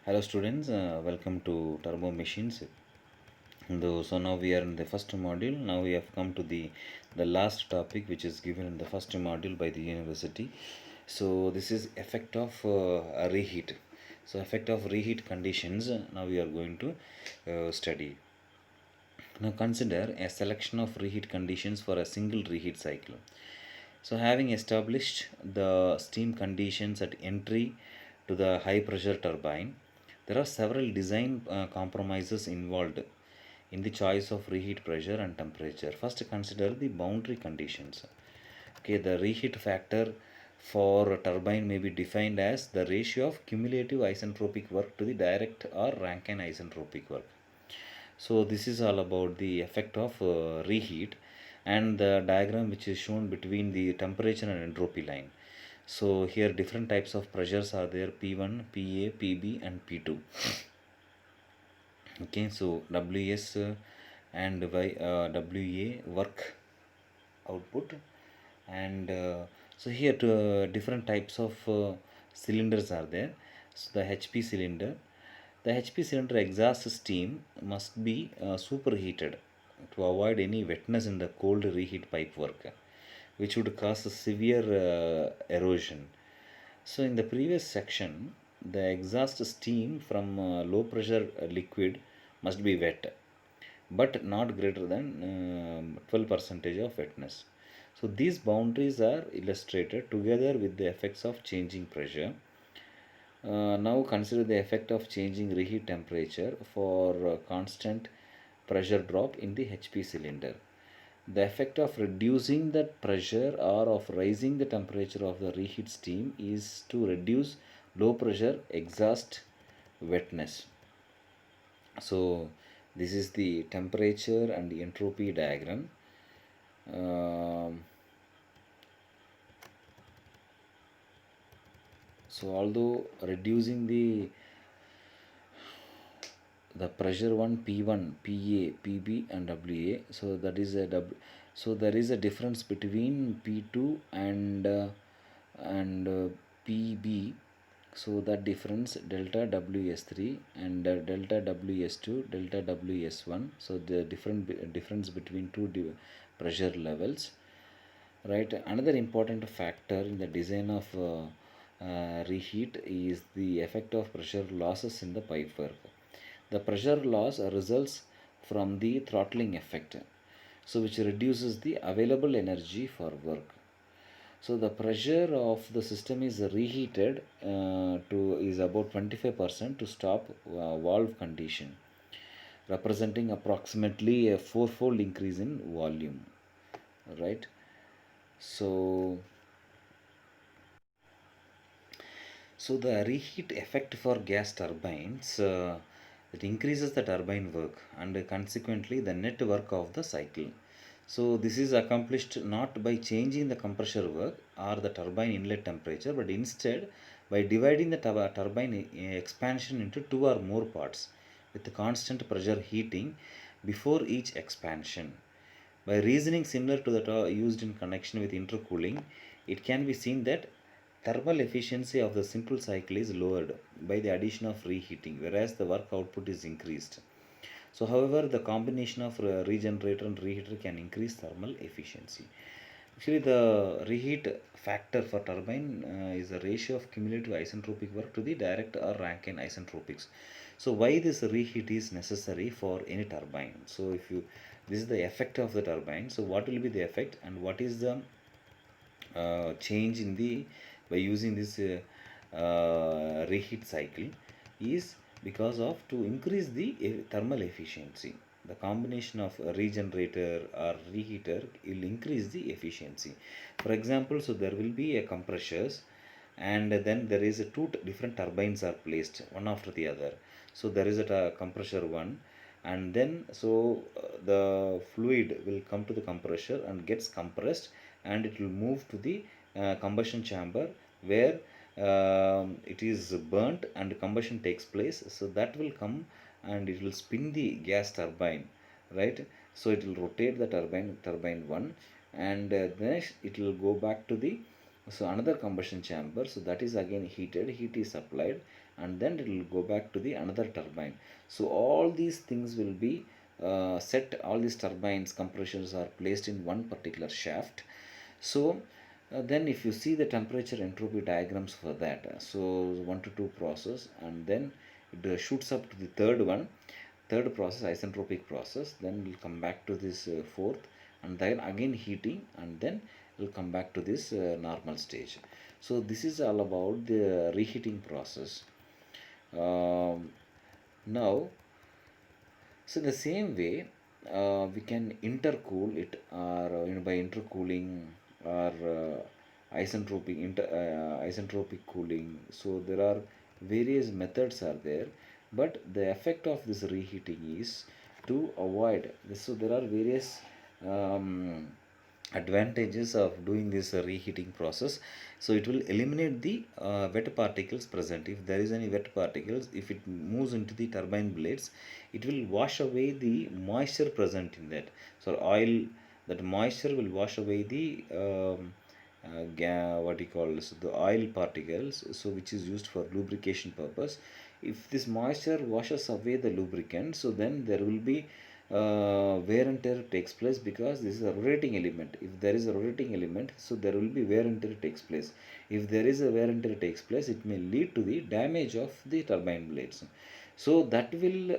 Hello students, welcome to Turbo Machines. So now we are in the first module. Now we have come to the last topic which is given in the first module by the university. So this is effect of a reheat. So effect of reheat conditions. Now we are going to study. Now consider a selection of reheat conditions for a single reheat cycle. So having established the steam conditions at entry to the high pressure turbine, there are several design compromises involved in the choice of reheat pressure and temperature. First, consider the boundary conditions. Okay, the reheat factor for a turbine may be defined as the ratio of cumulative isentropic work to the direct or Rankine isentropic work. So this is all about the effect of reheat and the diagram which is shown between the temperature and entropy line. So here different types of pressures are there: P1, PA, PB and P2. Okay, so WS and WA work output, and so here different types of cylinders are there. So the HP cylinder, exhaust steam must be superheated to avoid any wetness in the cold reheat pipe work, which would cause a severe erosion. So in the previous section, the exhaust steam from low pressure liquid must be wet, but not greater than 12 percentage of wetness. So these boundaries are illustrated together with the effects of changing pressure. Now consider the effect of changing reheat temperature for constant pressure drop in the HP cylinder. The effect of reducing the pressure or of raising the temperature of the reheat steam is to reduce low pressure exhaust wetness. So this is the temperature and the entropy diagram. So although reducing the pressure one P1, PA, PB and WA, so that is a so there is a difference between P2 and PB. So that difference delta WS3 and delta WS2, delta WS1. So the difference between pressure levels, right? Another important factor in the design of reheat is the effect of pressure losses in the pipework. The pressure loss results from the throttling effect, so which reduces the available energy for work. So the pressure of the system is reheated to is about 25% to stop valve condition, representing approximately a fourfold increase in volume, right? So So the reheat effect for gas turbines, it increases the turbine work and consequently the net work of the cycle. So this is accomplished not by changing the compressor work or the turbine inlet temperature, but instead by dividing the turbine expansion into two or more parts with constant pressure heating before each expansion. By reasoning similar to that used in connection with intercooling, it can be seen that thermal efficiency of the simple cycle is lowered by the addition of reheating, whereas the work output is increased. So, however, the combination of regenerator and reheater can increase thermal efficiency. Actually, the reheat factor for turbine is the ratio of cumulative isentropic work to the direct or Rankine isentropics. So, why this reheat is necessary for any turbine? So, if you this is the effect of the turbine. So, what will be the effect and what is the change in the by using this reheat cycle is because of to increase the thermal efficiency. The combination of a regenerator or reheater will increase the efficiency. For example, so there will be a compressors, and then there is a different turbines are placed one after the other. So there is a compressor one, and then the fluid will come to the compressor and gets compressed, and it will move to the combustion chamber where it is burnt and combustion takes place. So that will come and it will spin the gas turbine, right? So it will rotate the turbine one, and then it will go back to the another combustion chamber. So that is again heated, heat is applied, and then it will go back to the another turbine. So all these things will be set, all these turbines compressors are placed in one particular shaft. So then if you see the temperature entropy diagrams for that, so 1 to 2 process, and then it shoots up to the third process, isentropic process, then we'll come back to this fourth, and then again heating, and then we'll come back to this normal stage. So this is all about the reheating process. Now, so the same way, we can intercool it, or by intercooling, or isentropic cooling. So there are various methods are there, but the effect of this reheating is to avoid this. So there are various um, advantages of doing this reheating process. So it will eliminate the wet particles present. If there is any wet particles, if it moves into the turbine blades, it will wash away the moisture present in that. So oil, that moisture will wash away the what you call, so the oil particles, so which is used for lubrication purpose. If this moisture washes away the lubricant, so then there will be wear and tear takes place, because this is a rotating element. If there is a rotating element, so there will be wear and tear takes place. If there is a wear and tear takes place, it may lead to the damage of the turbine blades. So that will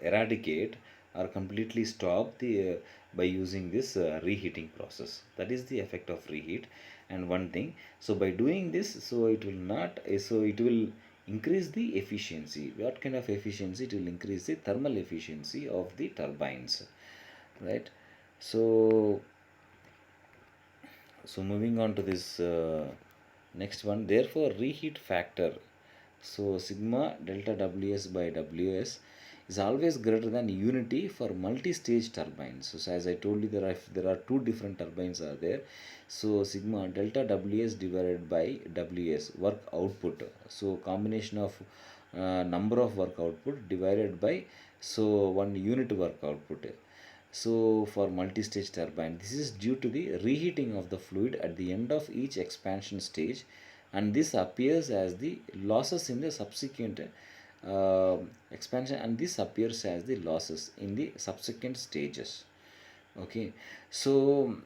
eradicate or completely stop the by using this reheating process. That is the effect of reheat. And one thing, so by doing this, so it will not so it will increase the efficiency. What kind of efficiency? It will increase the thermal efficiency of the turbines, right? So moving on to this next one, therefore reheat factor, so sigma delta Ws by Ws is always greater than unity for multi-stage turbines. So as I told you, there are two different turbines are there. So sigma delta Ws divided by Ws, work output. So combination of number of work output divided by, so one unit work output. So for multi-stage turbine, this is due to the reheating of the fluid at the end of each expansion stage, and this appears as the losses in the subsequent uh, expansion, and this appears as the losses in the subsequent stages. Okay, so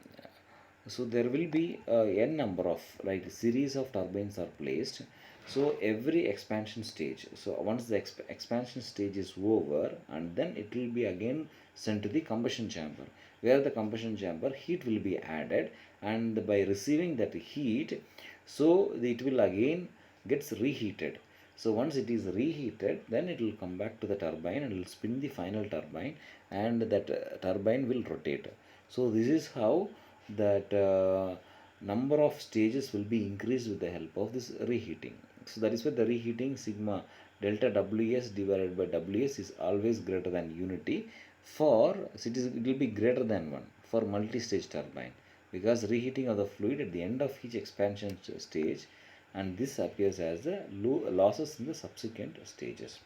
there will be n number of, like, series of turbines are placed. So every expansion stage, so once the expansion stage is over, and then it will be again sent to the combustion chamber, where the combustion chamber heat will be added, and by receiving that heat, so it will again gets reheated. So once it is reheated, then it will come back to the turbine and it will spin the final turbine, and that turbine will rotate. So this is how that number of stages will be increased with the help of this reheating. So that is why the reheating sigma delta Ws divided by Ws is always greater than unity for, it will be greater than 1 for multi-stage turbine, because reheating of the fluid at the end of each expansion stage, and this appears as the losses in the subsequent stages.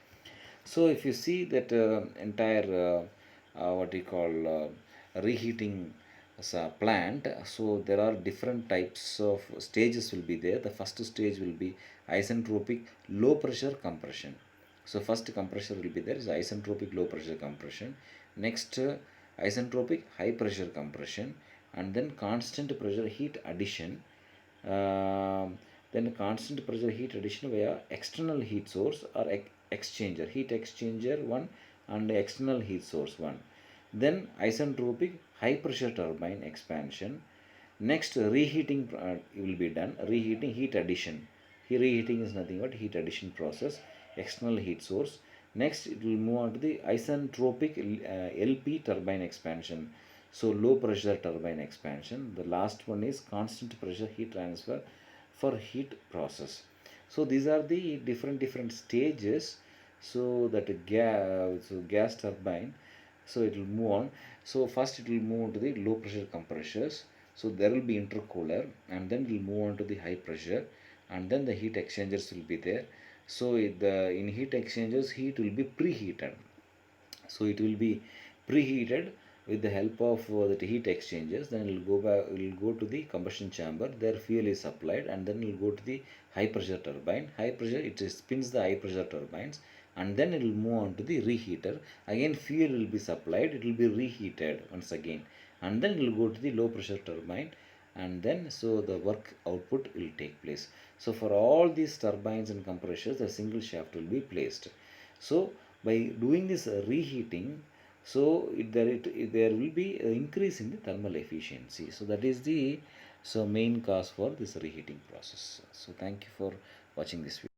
So if you see that entire what we call reheating as a plant, so there are different types of stages will be there. The first stage will be isentropic low pressure compression. So first compressor will be there is isentropic low pressure compression. Next isentropic high pressure compression, and then constant pressure heat addition. Then constant pressure heat addition via external heat source or exchanger, heat exchanger one, and external heat source one. Then isentropic high pressure turbine expansion. Next reheating will be done, reheating heat addition. Here reheating is nothing but heat addition process, external heat source. Next it will move on to the isentropic LP turbine expansion, so low pressure turbine expansion. The last one is constant pressure heat transfer for heat process. So these are the different stages. So that gas turbine, so it will move on. So first it will move on to the low pressure compressors, so there will be intercooler, and then it will move on to the high pressure, and then the heat exchangers will be there. So in heat exchangers, heat will be preheated. So it will be preheated with the help of the heat exchangers, then it will go back, it will go to the combustion chamber. There fuel is supplied, and then it will go to the high pressure turbine. High pressure, it spins the high pressure turbines, and then it will move on to the reheater. Again fuel will be supplied, it will be reheated once again, and then it will go to the low pressure turbine, and then so the work output will take place. So for all these turbines and compressors, a single shaft will be placed. So by doing this reheating, so there will be an increase in the thermal efficiency. So that is the main cause for this reheating process. So thank you for watching this video.